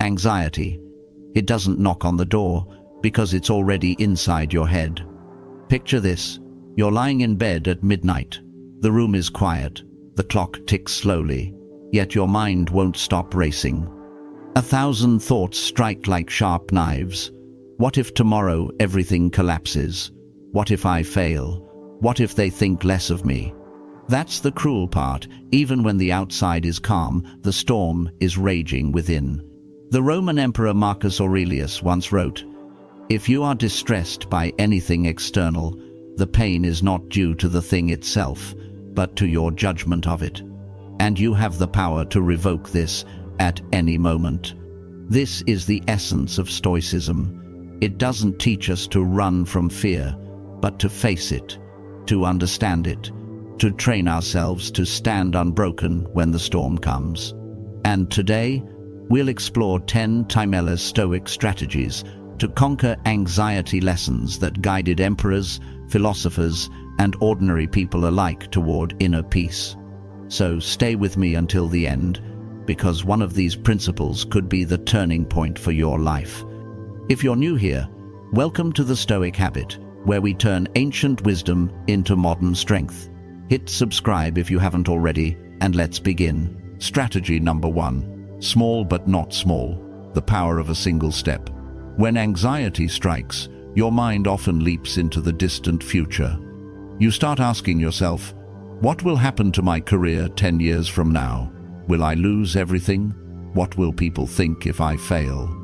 Anxiety. It doesn't knock on the door because it's already inside your head. Picture this. You're lying in bed at midnight. The room is quiet. The clock ticks slowly, yet your mind won't stop racing. 1,000 thoughts strike like sharp knives. What if tomorrow everything collapses? What if I fail? What if they think less of me? That's the cruel part. Even when the outside is calm, the storm is raging within. The Roman Emperor Marcus Aurelius once wrote, "If you are distressed by anything external, the pain is not due to the thing itself, but to your judgment of it. And you have the power to revoke this at any moment." This is the essence of Stoicism. It doesn't teach us to run from fear, but to face it, to understand it, to train ourselves to stand unbroken when the storm comes. And today, we'll explore 10 timeless Stoic strategies to conquer anxiety, lessons that guided emperors, philosophers, and ordinary people alike toward inner peace. So stay with me until the end, because one of these principles could be the turning point for your life. If you're new here, welcome to the Stoic Habit, where we turn ancient wisdom into modern strength. Hit subscribe if you haven't already, and let's begin. Strategy number 1. Small but not small. The power of a single step. When anxiety strikes, your mind often leaps into the distant future. You start asking yourself, what will happen to my career 10 years from now? Will I lose everything? What will people think if I fail?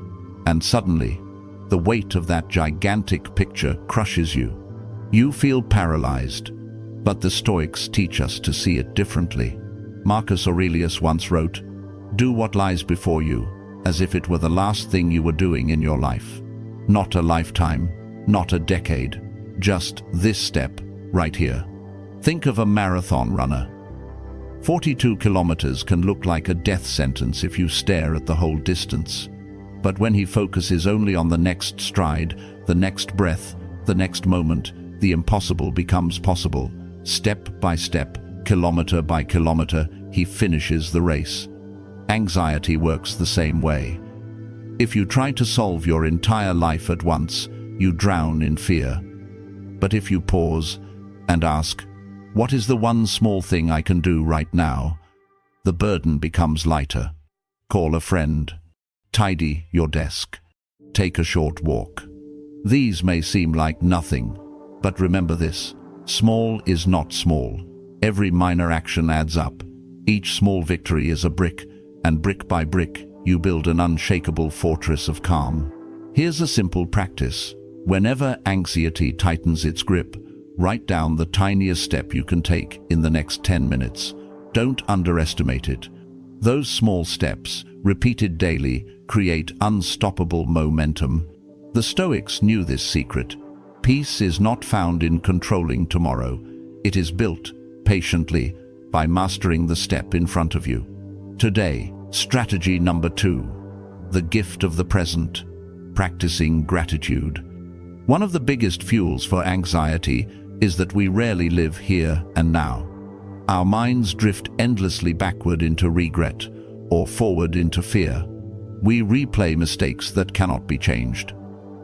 And suddenly, the weight of that gigantic picture crushes you. You feel paralyzed, but the Stoics teach us to see it differently. Marcus Aurelius once wrote, "Do what lies before you, as if it were the last thing you were doing in your life. Not a lifetime, not a decade, just this step right here." Think of a marathon runner. 42 kilometers can look like a death sentence if you stare at the whole distance. But when he focuses only on the next stride, the next breath, the next moment, the impossible becomes possible. Step by step, kilometer by kilometer, he finishes the race. Anxiety works the same way. If you try to solve your entire life at once, you drown in fear. But if you pause and ask, what is the one small thing I can do right now? The burden becomes lighter. Call a friend. Tidy your desk. Take a short walk. These may seem like nothing, but remember this. Small is not small. Every minor action adds up. Each small victory is a brick, and brick by brick, you build an unshakable fortress of calm. Here's a simple practice. Whenever anxiety tightens its grip, write down the tiniest step you can take in the next 10 minutes. Don't underestimate it. Those small steps, repeated daily, create unstoppable momentum. The Stoics knew this secret. Peace is not found in controlling tomorrow. It is built, patiently, by mastering the step in front of you. Today, strategy number 2. The gift of the present. Practicing gratitude. One of the biggest fuels for anxiety is that we rarely live here and now. Our minds drift endlessly backward into regret or forward into fear. We replay mistakes that cannot be changed.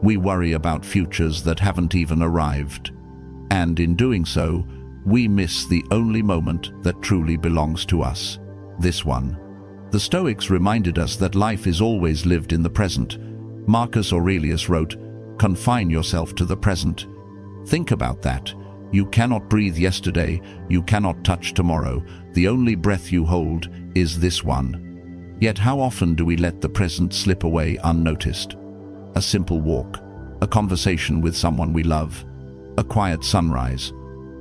We worry about futures that haven't even arrived. And in doing so, we miss the only moment that truly belongs to us, this one. The Stoics reminded us that life is always lived in the present. Marcus Aurelius wrote, "Confine yourself to the present." Think about that. You cannot breathe yesterday, you cannot touch tomorrow. The only breath you hold is this one. Yet how often do we let the present slip away unnoticed? A simple walk, a conversation with someone we love, a quiet sunrise.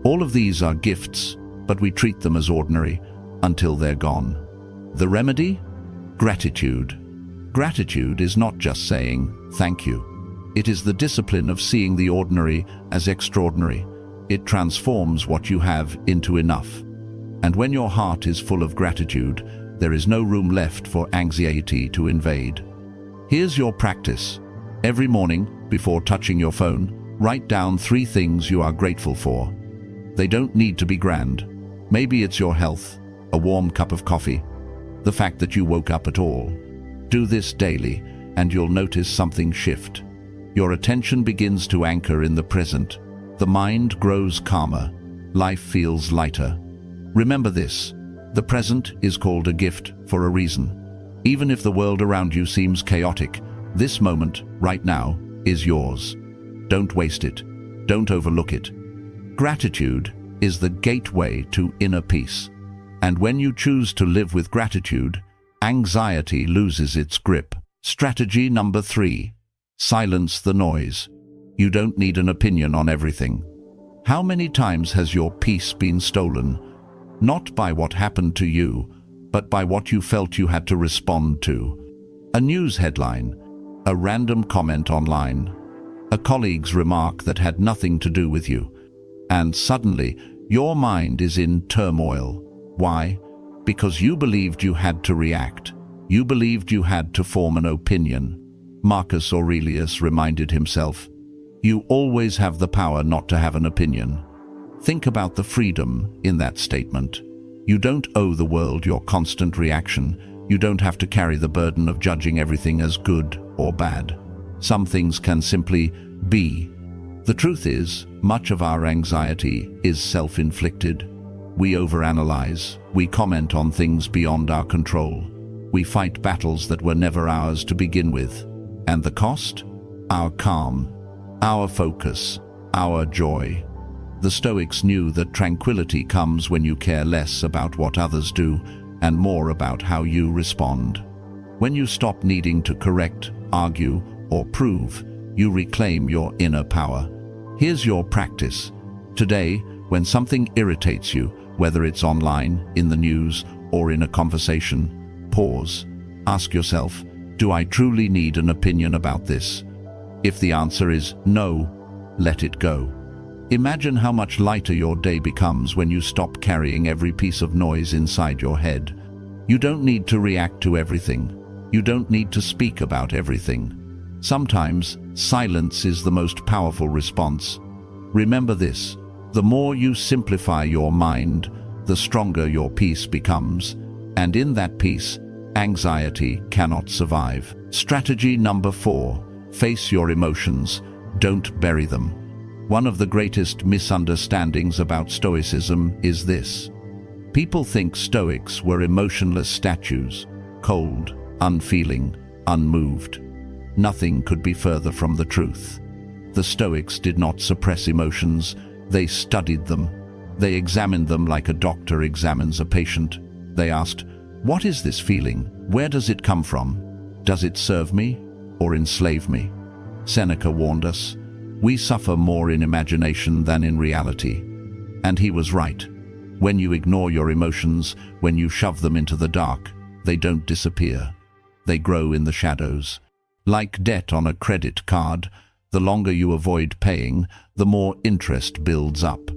All of these are gifts, but we treat them as ordinary until they're gone. The remedy? Gratitude. Gratitude is not just saying, "Thank you." It is the discipline of seeing the ordinary as extraordinary. It transforms what you have into enough. And when your heart is full of gratitude, there is no room left for anxiety to invade. Here's your practice. Every morning, before touching your phone, write down 3 things you are grateful for. They don't need to be grand. Maybe it's your health, a warm cup of coffee, the fact that you woke up at all. Do this daily, and you'll notice something shift. Your attention begins to anchor in the present. The mind grows calmer. Life feels lighter. Remember this: the present is called a gift for a reason. Even if the world around you seems chaotic, this moment, right now, is yours. Don't waste it. Don't overlook it. Gratitude is the gateway to inner peace. And when you choose to live with gratitude, anxiety loses its grip. Strategy number 3. Silence the noise. You don't need an opinion on everything. How many times has your peace been stolen? Not by what happened to you, but by what you felt you had to respond to. A news headline, a random comment online, a colleague's remark that had nothing to do with you. And suddenly, your mind is in turmoil. Why? Because you believed you had to react. You believed you had to form an opinion. Marcus Aurelius reminded himself, "You always have the power not to have an opinion." Think about the freedom in that statement. You don't owe the world your constant reaction. You don't have to carry the burden of judging everything as good or bad. Some things can simply be. The truth is, much of our anxiety is self-inflicted. We overanalyze. We comment on things beyond our control. We fight battles that were never ours to begin with. And the cost? Our calm, our focus, our joy. The Stoics knew that tranquility comes when you care less about what others do and more about how you respond. When you stop needing to correct, argue, or prove, you reclaim your inner power. Here's your practice. Today, when something irritates you, whether it's online, in the news, or in a conversation, pause. Ask yourself, do I truly need an opinion about this? If the answer is no, let it go. Imagine how much lighter your day becomes when you stop carrying every piece of noise inside your head. You don't need to react to everything. You don't need to speak about everything. Sometimes, silence is the most powerful response. Remember this: the more you simplify your mind, the stronger your peace becomes. And in that peace, anxiety cannot survive. Strategy number 4. Face your emotions. Don't bury them. One of the greatest misunderstandings about Stoicism is this. People think Stoics were emotionless statues, cold, unfeeling, unmoved. Nothing could be further from the truth. The Stoics did not suppress emotions. They studied them. They examined them like a doctor examines a patient. They asked, "What is this feeling? Where does it come from? Does it serve me or enslave me?" Seneca warned us, "We suffer more in imagination than in reality." And he was right. When you ignore your emotions, when you shove them into the dark, they don't disappear. They grow in the shadows. Like debt on a credit card, the longer you avoid paying, the more interest builds up.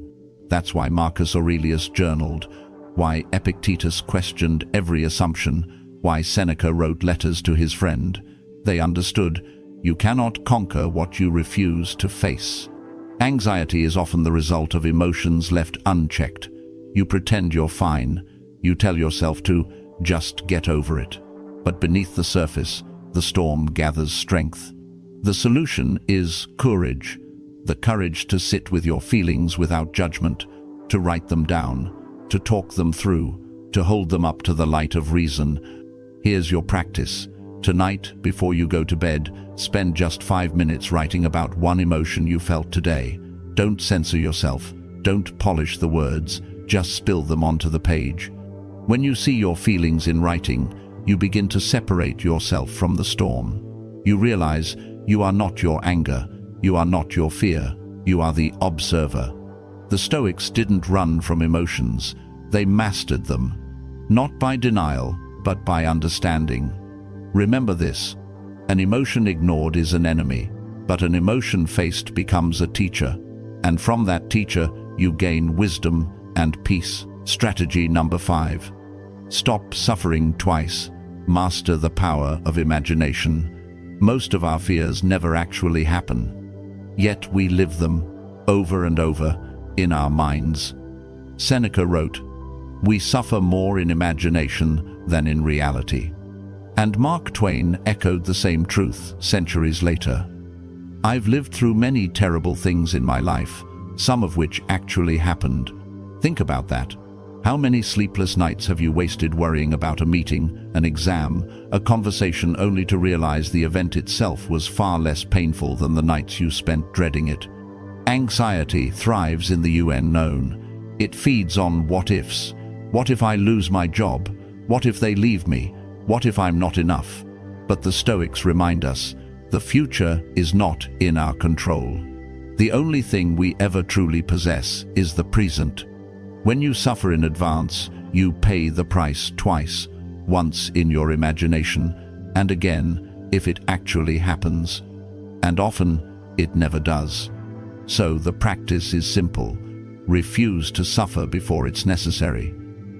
That's why Marcus Aurelius journaled, why Epictetus questioned every assumption, why Seneca wrote letters to his friend. They understood, you cannot conquer what you refuse to face. Anxiety is often the result of emotions left unchecked. You pretend you're fine. You tell yourself to just get over it. But beneath the surface, the storm gathers strength. The solution is courage. The courage to sit with your feelings without judgment, to write them down, to talk them through, to hold them up to the light of reason. Here's your practice. Tonight, before you go to bed, spend just 5 minutes writing about one emotion you felt today. Don't censor yourself. Don't polish the words. Just spill them onto the page. When you see your feelings in writing, you begin to separate yourself from the storm. You realize you are not your anger. You are not your fear. You are the observer. The Stoics didn't run from emotions. They mastered them. Not by denial, but by understanding. Remember this: an emotion ignored is an enemy, but an emotion faced becomes a teacher. And from that teacher, you gain wisdom and peace. Strategy number 5. Stop suffering twice. Master the power of imagination. Most of our fears never actually happen, yet we live them over and over in our minds. Seneca wrote, "We suffer more in imagination than in reality." And Mark Twain echoed the same truth centuries later. I've lived through many terrible things in my life, some of which actually happened. Think about that. How many sleepless nights have you wasted worrying about a meeting, an exam, a conversation, only to realize the event itself was far less painful than the nights you spent dreading it? Anxiety thrives in the unknown. It feeds on what-ifs. What if I lose my job? What if they leave me? What if I'm not enough? But the Stoics remind us, the future is not in our control. The only thing we ever truly possess is the present. When you suffer in advance, you pay the price twice, once in your imagination, and again if it actually happens. And often, it never does. So the practice is simple. Refuse to suffer before it's necessary.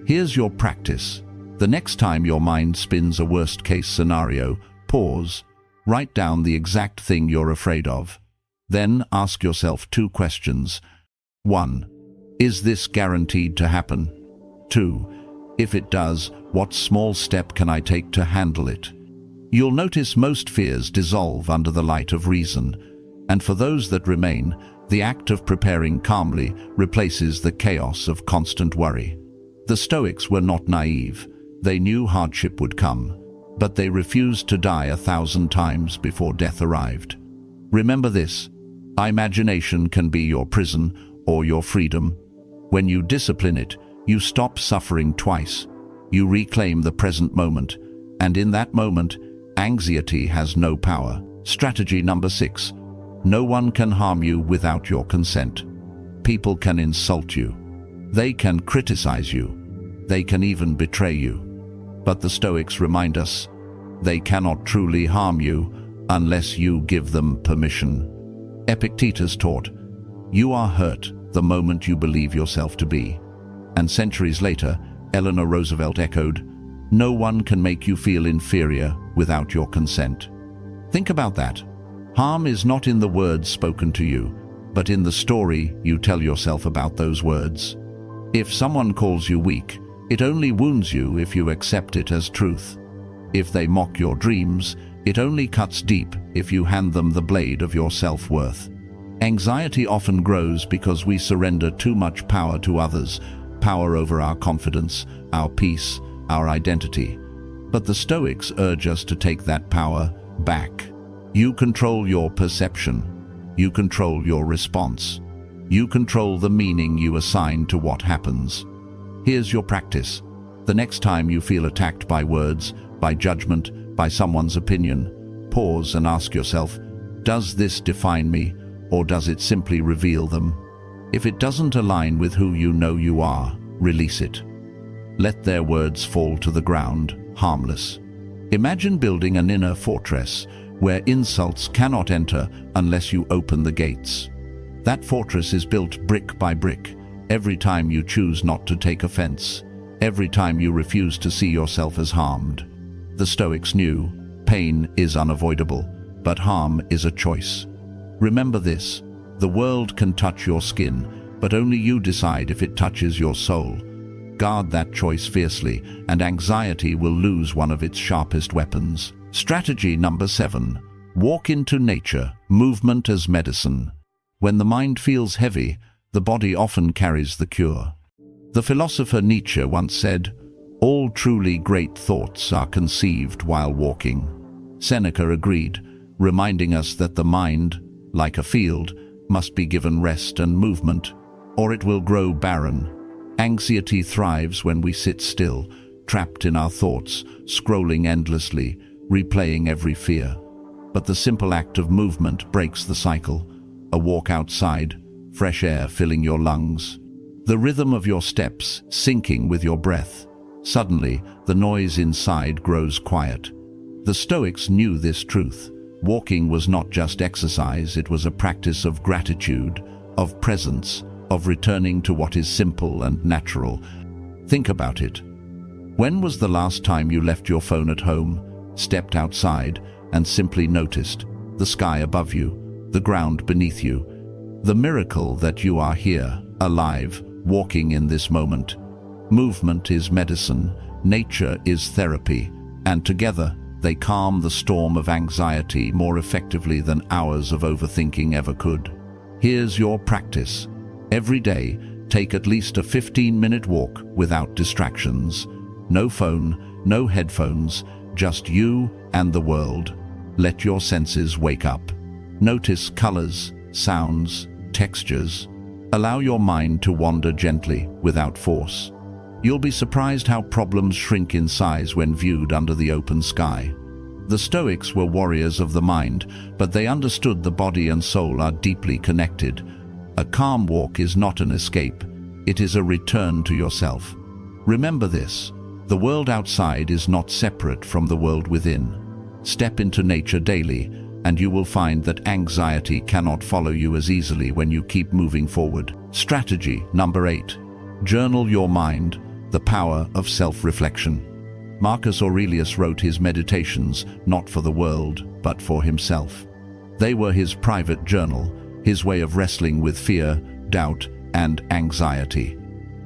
Here's your practice. The next time your mind spins a worst-case scenario, pause, write down the exact thing you're afraid of. Then ask yourself 2 questions. 1. Is this guaranteed to happen? 2. If it does, what small step can I take to handle it? You'll notice most fears dissolve under the light of reason, and for those that remain, the act of preparing calmly replaces the chaos of constant worry. The Stoics were not naive. They knew hardship would come, but they refused to die 1,000 times before death arrived. Remember this: imagination can be your prison or your freedom. When you discipline it, you stop suffering twice. You reclaim the present moment, and in that moment, anxiety has no power. Strategy number 6. No one can harm you without your consent. People can insult you. They can criticize you. They can even betray you. But the Stoics remind us, they cannot truly harm you unless you give them permission. Epictetus taught, you are hurt the moment you believe yourself to be. And centuries later, Eleanor Roosevelt echoed, no one can make you feel inferior without your consent. Think about that. Harm is not in the words spoken to you, but in the story you tell yourself about those words. If someone calls you weak, it only wounds you if you accept it as truth. If they mock your dreams, it only cuts deep if you hand them the blade of your self-worth. Anxiety often grows because we surrender too much power to others, power over our confidence, our peace, our identity. But the Stoics urge us to take that power back. You control your perception. You control your response. You control the meaning you assign to what happens. Here's your practice. The next time you feel attacked by words, by judgment, by someone's opinion, pause and ask yourself, does this define me, or does it simply reveal them? If it doesn't align with who you know you are, release it. Let their words fall to the ground, harmless. Imagine building an inner fortress where insults cannot enter unless you open the gates. That fortress is built brick by brick, every time you choose not to take offense, every time you refuse to see yourself as harmed. The Stoics knew pain is unavoidable, but harm is a choice. Remember this: the world can touch your skin, but only you decide if it touches your soul. Guard that choice fiercely, and anxiety will lose one of its sharpest weapons. Strategy number 7. Walk into nature, movement as medicine. When the mind feels heavy, the body often carries the cure. The philosopher Nietzsche once said, all truly great thoughts are conceived while walking. Seneca agreed, reminding us that the mind, like a field, must be given rest and movement, or it will grow barren. Anxiety thrives when we sit still, trapped in our thoughts, scrolling endlessly, replaying every fear. But the simple act of movement breaks the cycle. A walk outside, fresh air filling your lungs, the rhythm of your steps syncing with your breath. Suddenly, the noise inside grows quiet. The Stoics knew this truth. Walking was not just exercise, it was a practice of gratitude, of presence, of returning to what is simple and natural. Think about it. When was the last time you left your phone at home, stepped outside, and simply noticed the sky above you, the ground beneath you, the miracle that you are here, alive, walking in this moment? Movement is medicine, nature is therapy, and together They calm the storm of anxiety more effectively than hours of overthinking ever could. Here's your practice. Every day, take at least a 15-minute walk without distractions. No phone, no headphones, just you and the world. Let your senses wake up. Notice colors, sounds, textures. Allow your mind to wander gently, without force. You'll be surprised how problems shrink in size when viewed under the open sky. The Stoics were warriors of the mind, but they understood the body and soul are deeply connected. A calm walk is not an escape. It is a return to yourself. Remember this: the world outside is not separate from the world within. Step into nature daily, and you will find that anxiety cannot follow you as easily when you keep moving forward. Strategy number 8. Journal your mind, the power of self-reflection. Marcus Aurelius wrote his meditations not for the world, but for himself. They were his private journal, his way of wrestling with fear, doubt, and anxiety.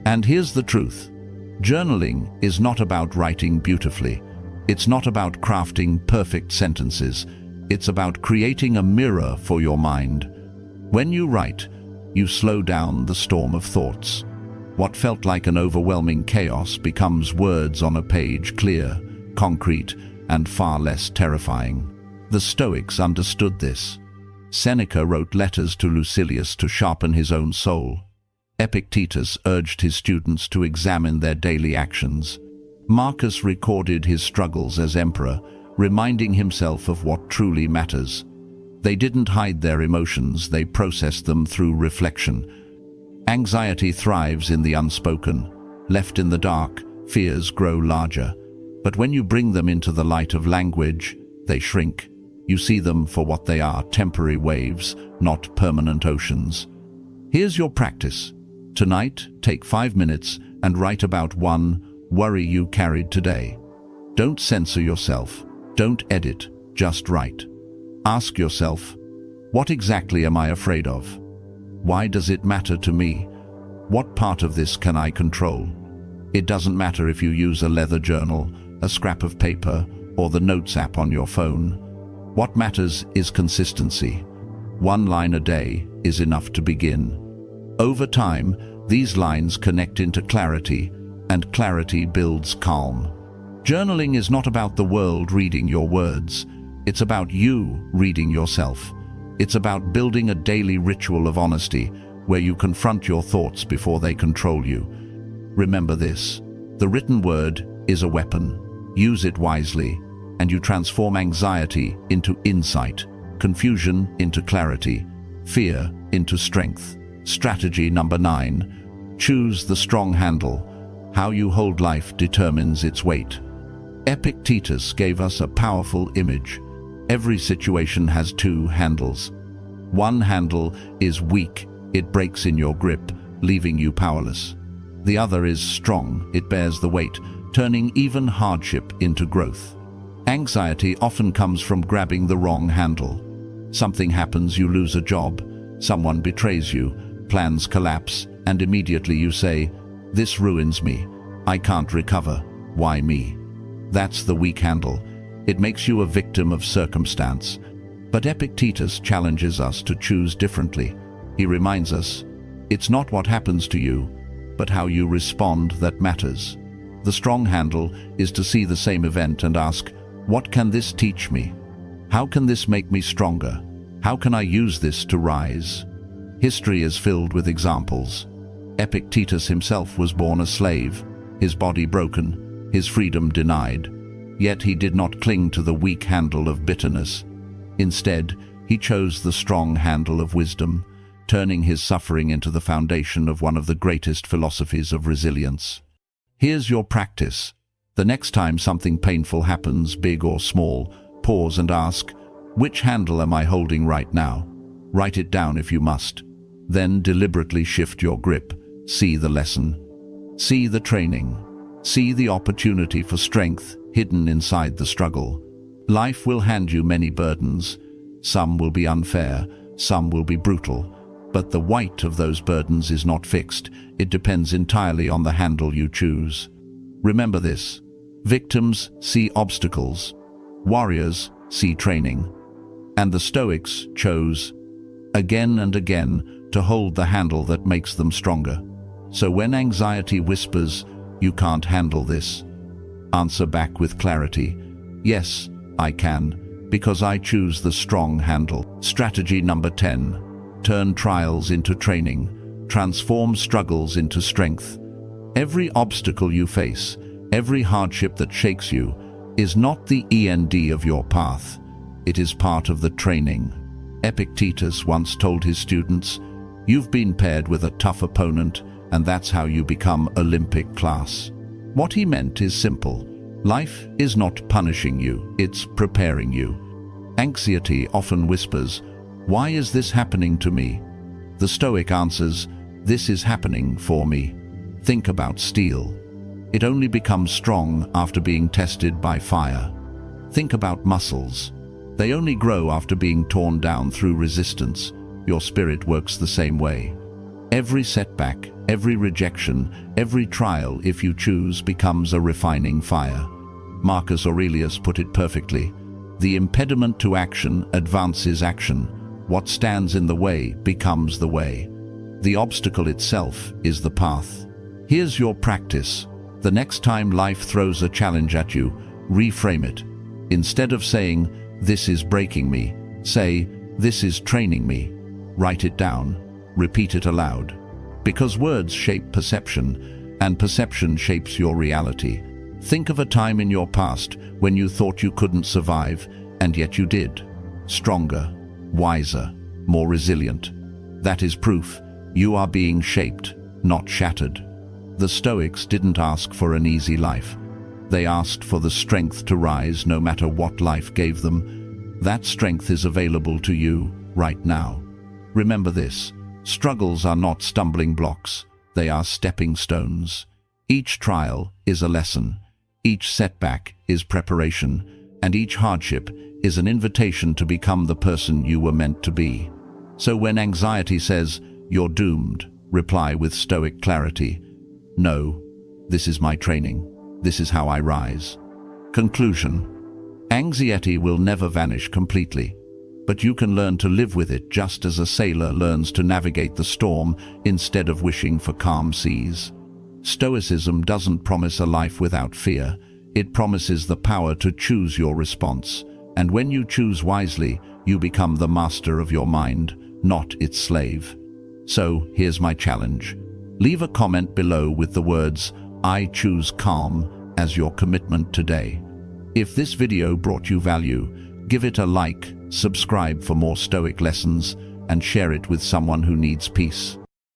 And here's the truth. Journaling is not about writing beautifully. It's not about crafting perfect sentences. It's about creating a mirror for your mind. When you write, you slow down the storm of thoughts. What felt like an overwhelming chaos becomes words on a page, clear, concrete, and far less terrifying. The Stoics understood this. Seneca wrote letters to Lucilius to sharpen his own soul. Epictetus urged his students to examine their daily actions. Marcus recorded his struggles as emperor, reminding himself of what truly matters. They didn't hide their emotions, they processed them through reflection. Anxiety thrives in the unspoken. Left in the dark, fears grow larger. But when you bring them into the light of language, they shrink. You see them for what they are, temporary waves, not permanent oceans. Here's your practice. Tonight, take 5 minutes and write about one worry you carried today. Don't censor yourself. Don't edit. Just write. Ask yourself, what exactly am I afraid of? Why does it matter to me? What part of this can I control? It doesn't matter if you use a leather journal, a scrap of paper, or the Notes app on your phone. What matters is consistency. 1 line a day is enough to begin. Over time, these lines connect into clarity, and clarity builds calm. Journaling is not about the world reading your words. It's about you reading yourself. It's about building a daily ritual of honesty where you confront your thoughts before they control you. Remember this: the written word is a weapon. Use it wisely, and you transform anxiety into insight, confusion into clarity, fear into strength. Strategy number 9. Choose the strong handle. How you hold life determines its weight. Epictetus gave us a powerful image. Every situation has 2 handles. One handle is weak, it breaks in your grip, leaving you powerless. The other is strong, it bears the weight, turning even hardship into growth. Anxiety often comes from grabbing the wrong handle. Something happens, you lose a job, someone betrays you, plans collapse, and immediately you say, "This ruins me. I can't recover. Why me?" That's the weak handle. It makes you a victim of circumstance. But Epictetus challenges us to choose differently. He reminds us, it's not what happens to you, but how you respond that matters. The strong handle is to see the same event and ask, what can this teach me? How can this make me stronger? How can I use this to rise? History is filled with examples. Epictetus himself was born a slave, his body broken, his freedom denied. Yet he did not cling to the weak handle of bitterness. Instead, he chose the strong handle of wisdom, turning his suffering into the foundation of one of the greatest philosophies of resilience. Here's your practice. The next time something painful happens, big or small, pause and ask, which handle am I holding right now? Write it down if you must. Then deliberately shift your grip. See the lesson. See the training. See the opportunity for strength hidden inside the struggle. Life will hand you many burdens. Some will be unfair, some will be brutal. But the weight of those burdens is not fixed. It depends entirely on the handle you choose. Remember this: victims see obstacles, Warriors see training. And the Stoics chose, again and again, to hold the handle that makes them stronger. So when anxiety whispers, "You can't handle this," answer back with clarity, "Yes, I can, because I choose the strong handle." Strategy number 10. Turn trials into training. Transform struggles into strength. Every obstacle you face, every hardship that shakes you, is not the end of your path. It is part of the training. Epictetus once told his students, "You've been paired with a tough opponent, and that's how you become Olympic class." What he meant is simple. Life is not punishing you, it's preparing you. Anxiety often whispers, "Why is this happening to me?" The Stoic answers, "This is happening for me." Think about steel. It only becomes strong after being tested by fire. Think about muscles. They only grow after being torn down through resistance. Your spirit works the same way. Every setback, every rejection, every trial, if you choose, becomes a refining fire. Marcus Aurelius put it perfectly. The impediment to action advances action. What stands in the way becomes the way. The obstacle itself is the path. Here's your practice. The next time life throws a challenge at you, reframe it. Instead of saying, "This is breaking me," say, "This is training me." Write it down. Repeat it aloud. Because words shape perception, and perception shapes your reality. Think of a time in your past when you thought you couldn't survive, and yet you did. Stronger, wiser, more resilient. That is proof you are being shaped, not shattered. The Stoics didn't ask for an easy life. They asked for the strength to rise no matter what life gave them. That strength is available to you right now. Remember this, struggles are not stumbling blocks, they are stepping stones. Each trial is a lesson, each setback is preparation, and each hardship is an invitation to become the person you were meant to be. So when anxiety says, "You're doomed," reply with Stoic clarity, "No, this is my training. This is how I rise." Conclusion. Anxiety will never vanish completely, but you can learn to live with it just as a sailor learns to navigate the storm instead of wishing for calm seas. Stoicism doesn't promise a life without fear. It promises the power to choose your response. And when you choose wisely, you become the master of your mind, not its slave. So here's my challenge. Leave a comment below with the words, "I choose calm," as your commitment today. If this video brought you value, give it a like, subscribe for more Stoic lessons, and share it with someone who needs peace.